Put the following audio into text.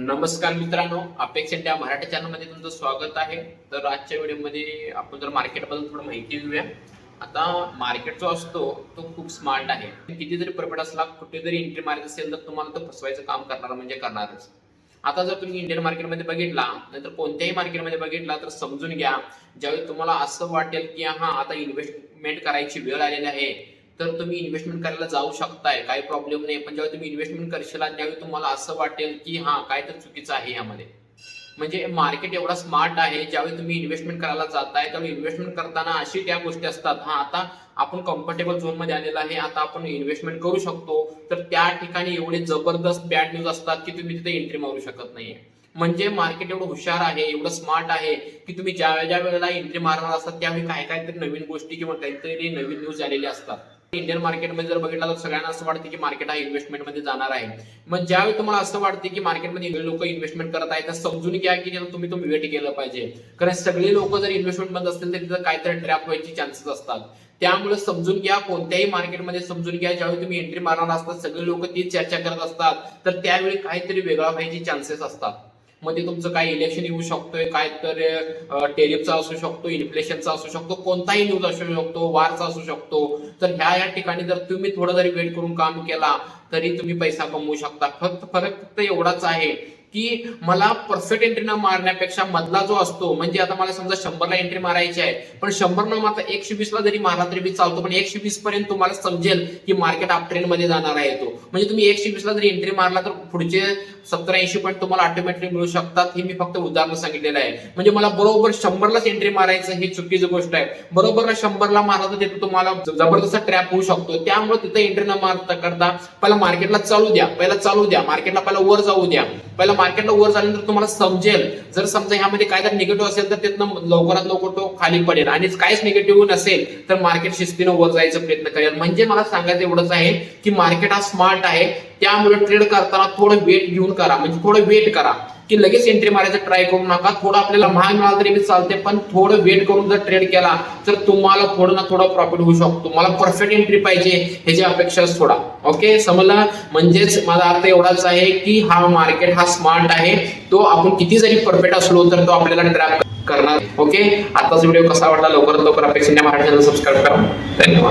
नमस्कार मित्रांनो, apex India Marathi चॅनलमध्ये तुमचं स्वागत आहे. तर आजच्या व्हिडिओमध्ये आपण जर मार्केटबद्दल थोडं माहिती घेऊया. आता मार्केट जो असतो तो खूप स्मार्ट आहे. किती जरी प्रॉफिट असला, कुठे जरी एंट्री मारायचं असेल तर तुम्हाला तो फसवायचं काम करणार म्हणजे करणारच. आता जर तुम्ही इंडियन मार्केटमध्ये बघितला नाहीतर कोणत्याही मार्केटमध्ये बघितला तर समजून घ्या, ज्यावेळी तुम्हाला असं वाटेल की हा आता इन्व्हेस्टमेंट करायची वेळ आलेली आहे तर तुम्ही इन्व्हेस्टमेंट करायला जाऊ शकताय, काही प्रॉब्लेम नाही. पण जेव्हा तुम्ही इन्व्हेस्टमेंट करशील त्यावेळी तुम्हाला असं वाटेल की हा काय तर चुकीचं आहे यामध्ये. म्हणजे मार्केट एवढा स्मार्ट आहे, ज्यावेळी तुम्ही इन्व्हेस्टमेंट करायला जाताय त्यावेळी इन्व्हेस्टमेंट करताना अशी त्या गोष्टी असतात, हा आता आपण कम्फर्टेबल झोन मध्ये आलेला आहे, आता आपण इन्व्हेस्टमेंट करू शकतो, तर त्या ठिकाणी एवढे जबरदस्त बॅड न्यूज असतात की तुम्ही तिथे एंट्री मारू शकत नाहीये. म्हणजे मार्केट एवढं हुशार आहे, एवढं स्मार्ट आहे की तुम्ही ज्या वेळेला एंट्री मारणार असतात त्यावेळी काहीतरी नवीन गोष्टी किंवा काहीतरी नवीन न्यूज आलेली असतात. इंडियन मार्केटमध्ये जर बघितलं तर सगळ्यांना असं वाटतं की मार्केट हा इन्व्हेस्टमेंट मध्ये जाणार आहे. मग ज्यावेळी तुम्हाला असं वाटतं की मार्केटमध्ये लोक इन्व्हेस्टमेंट करत आहेत तर समजून घ्या की तुम्ही वेट केलं पाहिजे. कारण सगळे लोक जर इन्व्हेस्टमेंट मध्ये असतील तर तिथं काहीतरी ट्रॅप व्हायची चान्सेस असतात. त्यामुळे समजून घ्या, कोणत्याही मार्केटमध्ये समजून घ्या, ज्यावेळी तुम्ही एंट्री मारणार असतात सगळे लोक तीच चर्चा करत असतात तर त्यावेळी काहीतरी वेगळा व्हायची चान्सेस असतात. मध्ये तुमचं काय इलेक्शन येऊ शकतोय, काय तर टेरिफचा असू शकतो, इन्फ्लेशनचा असू शकतो, कोणताही न्यूज असू शकतो, वारचा असू शकतो. तर ह्या ठिकाणी जर तुम्ही थोडं जरी वेट करून काम केला तरी तुम्ही पैसा कमवू शकता. फक्त एवढाच आहे की मला परफेक्ट एंट्री न मारण्यापेक्षा मधला जो असतो, म्हणजे आता मला समजा 100ला एंट्री मारायची आहे पण 100 न मारता 120ला जरी मारला तरी बी चालतो, पण 120 पर्यंत तुम्हाला समजेल की मार्केट अप ट्रेंड मध्ये जाणार आहे तो. म्हणजे तुम्ही 120ला जरी एंट्री मारला तर पुढचे 70-80 पॉईंट तुम्हाला ऑटोमॅटिकली मिळू शकतात. हे मी फक्त उदाहरण सांगितलेलं आहे. म्हणजे मला बरोबर 100लाच एंट्री मारायचं ही चुकीची गोष्ट आहे. बरोबर 100ला मारला तर तिथे तुम्हाला जबरदस्त ट्रॅप होऊ शकतो. त्यामुळे तिथे एंट्री न मारता करता पहिला मार्केटला चालू द्या, मार्केटला पहिला वर जाऊ द्या. पहिला मार्केटला वर झाल्यानंतर तुम्हाला समजेल, जर समजा ह्यामध्ये काय तर निगेटिव्ह असेल तर तिथनं लवकरात लवकर तो खाली पडेल, आणि काहीच निगेटिव्ह नसेल तर मार्केट शिस्तीनं वर जायचा प्रयत्न करेल. म्हणजे मला सांगायचं एवढंच आहे की मार्केट हा स्मार्ट आहे, त्यामुळे ट्रेड करताना थोडं वेट घेऊन करा. म्हणजे थोडं वेट करा की लगेच एंट्री मारायचं ट्राय करू नका. थोडं आपल्याला महाग मिळाला तरी मी चालते, पण थोडं वेट करून जर ट्रेड केला तर तुम्हाला थोडं ना थोडं प्रॉफिट होऊ शकतो. मला परफेक्ट एंट्री पाहिजे ह्याची अपेक्षा थोडा. ओके, समजलं? म्हणजेच माझा अर्थ एवढाच आहे की हा मार्केट हा स्मार्ट आहे, तो आपण किती जरी परफेक्ट असलो तर तो आपल्याला ट्रॅप करणार. ओके, आताच व्हिडिओ कसा वाटला लवकरात लवकर अपेक्षा मराठी चॅनल सबस्क्राईब करा. धन्यवाद.